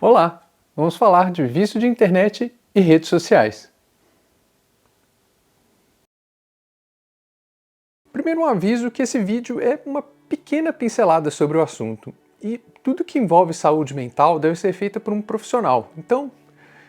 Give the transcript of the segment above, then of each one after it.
Olá, vamos falar de vício de internet e redes sociais. Primeiro um aviso que esse vídeo é uma pequena pincelada sobre o assunto e tudo que envolve saúde mental deve ser feito por um profissional, então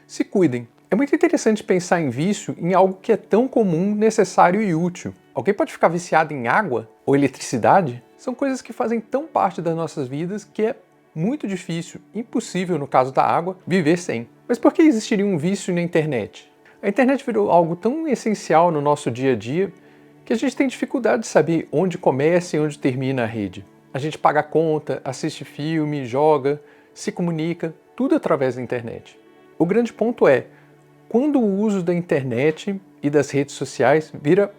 se cuidem. É muito interessante pensar em vício em algo que é tão comum, necessário e útil. Alguém pode ficar viciado em água ou eletricidade? São coisas que fazem tão parte das nossas vidas que é muito difícil, impossível no caso da água, viver sem. Mas por que existiria um vício na internet? A internet virou algo tão essencial no nosso dia a dia que a gente tem dificuldade de saber onde começa e onde termina a rede. A gente paga a conta, assiste filme, joga, se comunica, tudo através da internet. O grande ponto é, quando o uso da internet e das redes sociais vira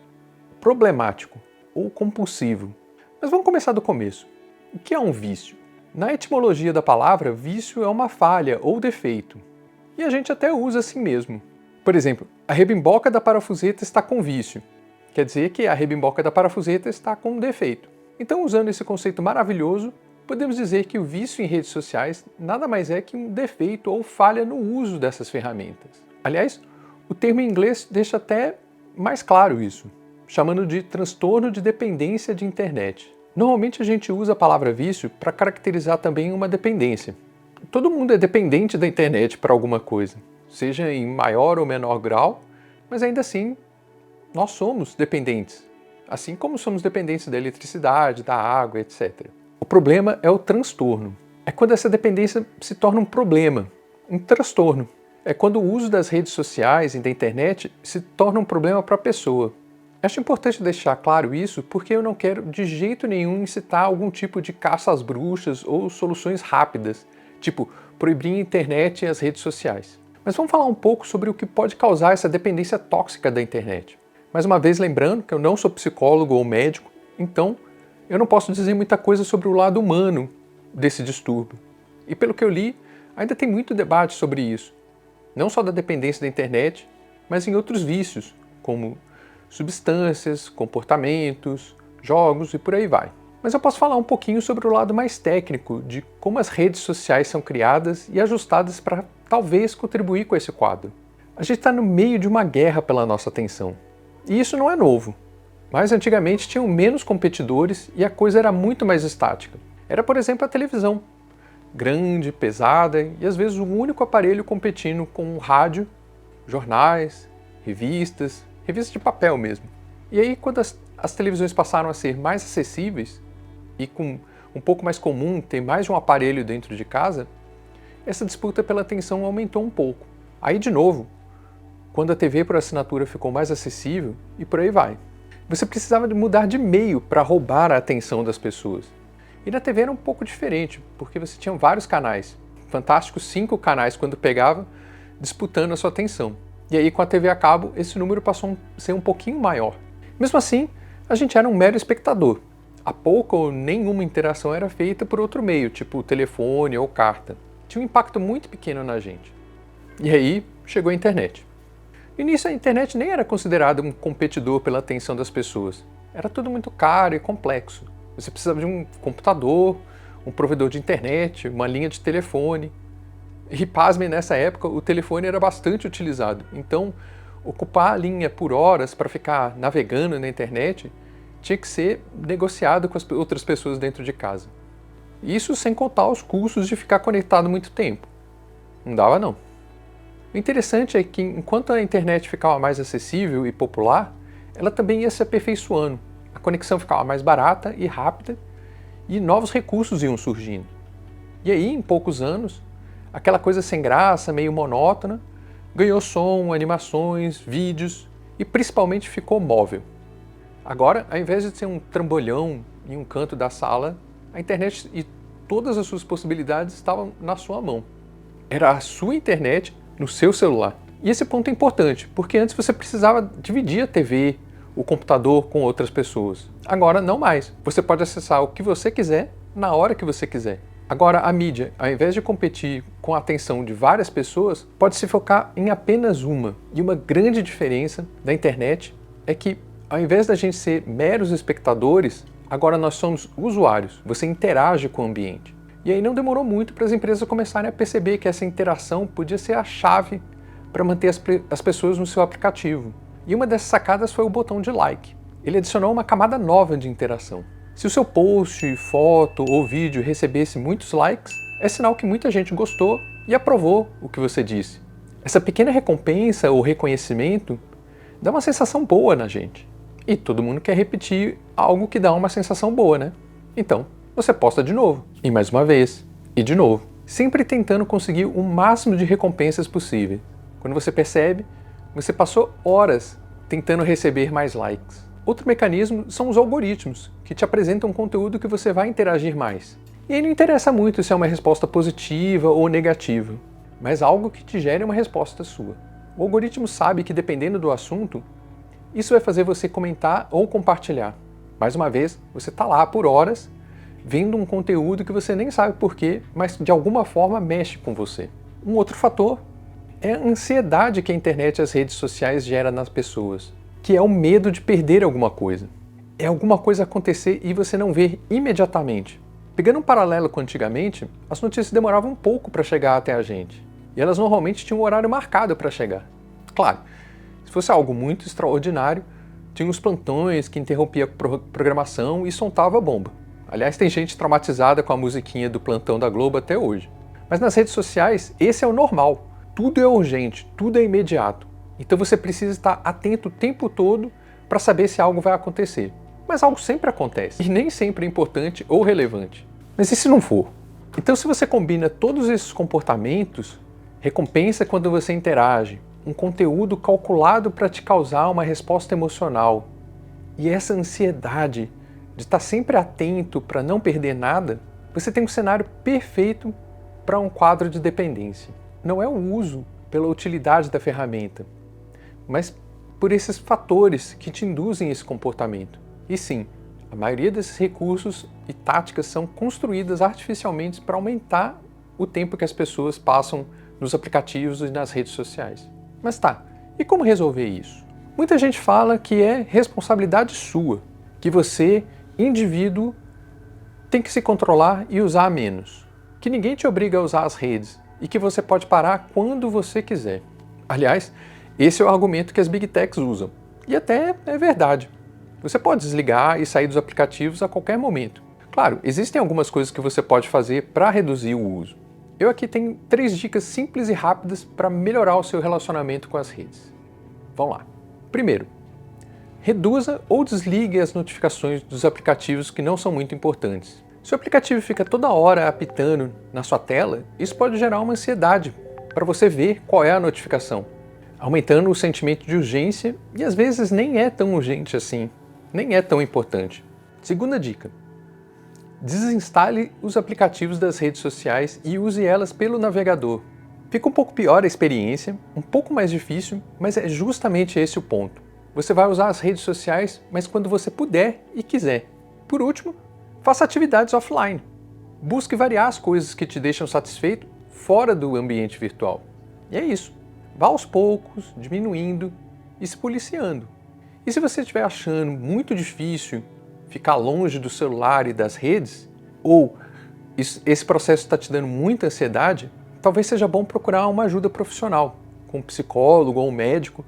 problemático ou compulsivo. Mas vamos começar do começo. O que é um vício? Na etimologia da palavra, vício é uma falha ou defeito. E a gente até usa assim mesmo. Por exemplo, a rebimboca da parafuseta está com vício. Quer dizer que a rebimboca da parafuseta está com um defeito. Então, usando esse conceito maravilhoso, podemos dizer que o vício em redes sociais nada mais é que um defeito ou falha no uso dessas ferramentas. Aliás, o termo em inglês deixa até mais claro isso, chamando de transtorno de dependência de internet. Normalmente a gente usa a palavra vício para caracterizar também uma dependência. Todo mundo é dependente da internet para alguma coisa, seja em maior ou menor grau, mas ainda assim nós somos dependentes, assim como somos dependentes da eletricidade, da água, etc. O problema é o transtorno. É quando essa dependência se torna um problema, um transtorno. É quando o uso das redes sociais e da internet se torna um problema para a pessoa. Acho importante deixar claro isso porque eu não quero de jeito nenhum incitar algum tipo de caça às bruxas ou soluções rápidas, tipo proibir a internet e as redes sociais. Mas vamos falar um pouco sobre o que pode causar essa dependência tóxica da internet. Mais uma vez lembrando que eu não sou psicólogo ou médico, então eu não posso dizer muita coisa sobre o lado humano desse distúrbio. E pelo que eu li, ainda tem muito debate sobre isso. Não só da dependência da internet, mas em outros vícios, como substâncias, comportamentos, jogos e por aí vai. Mas eu posso falar um pouquinho sobre o lado mais técnico de como as redes sociais são criadas e ajustadas para talvez contribuir com esse quadro. A gente está no meio de uma guerra pela nossa atenção. E isso não é novo. Mas antigamente tinham menos competidores e a coisa era muito mais estática. Era, por exemplo, a televisão. Grande, pesada e às vezes o único aparelho competindo com o rádio, jornais, revistas de papel mesmo. E aí, quando as televisões passaram a ser mais acessíveis e com um pouco mais comum ter mais de um aparelho dentro de casa, essa disputa pela atenção aumentou um pouco. Aí, de novo, quando a TV por assinatura ficou mais acessível e por aí vai. Você precisava de mudar de meio para roubar a atenção das pessoas. E na TV era um pouco diferente, porque você tinha vários canais, fantásticos 5 canais quando pegava, disputando a sua atenção. E aí com a TV a cabo, esse número passou a ser um pouquinho maior. Mesmo assim, a gente era um mero espectador. A pouca ou nenhuma interação era feita por outro meio, tipo telefone ou carta. Tinha um impacto muito pequeno na gente. E aí chegou a internet. No início a internet nem era considerada um competidor pela atenção das pessoas. Era tudo muito caro e complexo. Você precisava de um computador, um provedor de internet, uma linha de telefone. E pasmem, nessa época o telefone era bastante utilizado, então ocupar a linha por horas para ficar navegando na internet tinha que ser negociado com as outras pessoas dentro de casa. Isso sem contar os custos de ficar conectado muito tempo. Não dava não. O interessante é que enquanto a internet ficava mais acessível e popular, ela também ia se aperfeiçoando. A conexão ficava mais barata e rápida e novos recursos iam surgindo. E aí, em poucos anos, aquela coisa sem graça, meio monótona, ganhou som, animações, vídeos e principalmente ficou móvel. Agora, ao invés de ser um trambolhão em um canto da sala, a internet e todas as suas possibilidades estavam na sua mão. Era a sua internet no seu celular. E esse ponto é importante, porque antes você precisava dividir a TV, o computador com outras pessoas. Agora não mais. Você pode acessar o que você quiser, na hora que você quiser. Agora, a mídia, ao invés de competir com a atenção de várias pessoas, pode se focar em apenas uma. E uma grande diferença da internet é que, ao invés da gente ser meros espectadores, agora nós somos usuários. Você interage com o ambiente. E aí não demorou muito para as empresas começarem a perceber que essa interação podia ser a chave para manter as pessoas no seu aplicativo. E uma dessas sacadas foi o botão de like. Ele adicionou uma camada nova de interação. Se o seu post, foto ou vídeo recebesse muitos likes, é sinal que muita gente gostou e aprovou o que você disse. Essa pequena recompensa ou reconhecimento dá uma sensação boa na gente. E todo mundo quer repetir algo que dá uma sensação boa, né? Então, você posta de novo, e mais uma vez, e de novo, sempre tentando conseguir o máximo de recompensas possível. Quando você percebe, você passou horas tentando receber mais likes. Outro mecanismo são os algoritmos, que te apresentam conteúdo que você vai interagir mais. E aí não interessa muito se é uma resposta positiva ou negativa, mas algo que te gere uma resposta sua. O algoritmo sabe que, dependendo do assunto, isso vai fazer você comentar ou compartilhar. Mais uma vez, você está lá por horas, vendo um conteúdo que você nem sabe porquê, mas de alguma forma mexe com você. Um outro fator é a ansiedade que a internet e as redes sociais geram nas pessoas, que é o medo de perder alguma coisa. É alguma coisa acontecer e você não ver imediatamente. Pegando um paralelo com antigamente, as notícias demoravam um pouco para chegar até a gente, e elas normalmente tinham um horário marcado para chegar. Claro, se fosse algo muito extraordinário, tinha uns plantões que interrompia a programação e soltava a bomba. Aliás, tem gente traumatizada com a musiquinha do plantão da Globo até hoje. Mas nas redes sociais, esse é o normal. Tudo é urgente, tudo é imediato. Então você precisa estar atento o tempo todo para saber se algo vai acontecer. Mas algo sempre acontece, e nem sempre é importante ou relevante. Mas e se não for? Então, se você combina todos esses comportamentos, recompensa quando você interage, um conteúdo calculado para te causar uma resposta emocional, e essa ansiedade de estar sempre atento para não perder nada, você tem um cenário perfeito para um quadro de dependência. Não é o uso pela utilidade da ferramenta, mas por esses fatores que te induzem esse comportamento. E sim, a maioria desses recursos e táticas são construídas artificialmente para aumentar o tempo que as pessoas passam nos aplicativos e nas redes sociais. Mas tá, e como resolver isso? Muita gente fala que é responsabilidade sua, que você, indivíduo, tem que se controlar e usar menos, que ninguém te obriga a usar as redes e que você pode parar quando você quiser. Aliás, esse é o argumento que as Big Techs usam, e até é verdade. Você pode desligar e sair dos aplicativos a qualquer momento. Claro, existem algumas coisas que você pode fazer para reduzir o uso. Eu aqui tenho 3 dicas simples e rápidas para melhorar o seu relacionamento com as redes. Vamos lá. Primeiro, reduza ou desligue as notificações dos aplicativos que não são muito importantes. Se o aplicativo fica toda hora apitando na sua tela, isso pode gerar uma ansiedade para você ver qual é a notificação, aumentando o sentimento de urgência e às vezes nem é tão urgente assim, nem é tão importante. Segunda dica. Desinstale os aplicativos das redes sociais e use elas pelo navegador. Fica um pouco pior a experiência, um pouco mais difícil, mas é justamente esse o ponto. Você vai usar as redes sociais, mas quando você puder e quiser. Por último, faça atividades offline. Busque variar as coisas que te deixam satisfeito fora do ambiente virtual. E é isso. Vá aos poucos, diminuindo e se policiando. E se você estiver achando muito difícil ficar longe do celular e das redes, ou esse processo está te dando muita ansiedade, talvez seja bom procurar uma ajuda profissional, com um psicólogo ou um médico,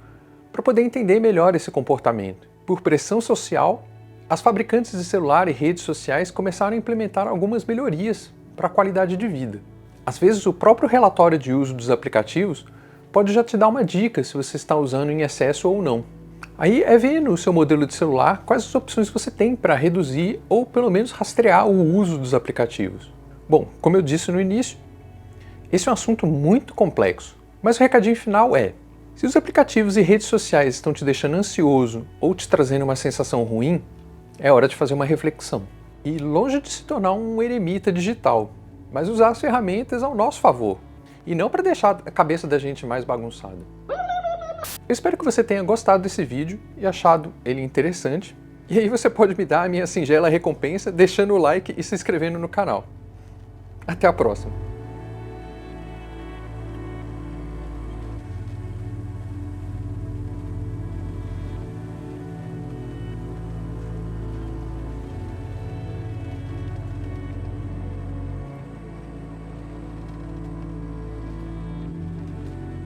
para poder entender melhor esse comportamento. Por pressão social, as fabricantes de celular e redes sociais começaram a implementar algumas melhorias para a qualidade de vida. Às vezes, o próprio relatório de uso dos aplicativos pode já te dar uma dica se você está usando em excesso ou não. Aí é ver no seu modelo de celular quais as opções você tem para reduzir ou pelo menos rastrear o uso dos aplicativos. Bom, como eu disse no início, esse é um assunto muito complexo, mas o recadinho final é: se os aplicativos e redes sociais estão te deixando ansioso ou te trazendo uma sensação ruim, é hora de fazer uma reflexão. E longe de se tornar um eremita digital, mas usar as ferramentas ao nosso favor, e não para deixar a cabeça da gente mais bagunçada. Eu espero que você tenha gostado desse vídeo e achado ele interessante, e aí você pode me dar a minha singela recompensa deixando o like e se inscrevendo no canal. Até a próxima!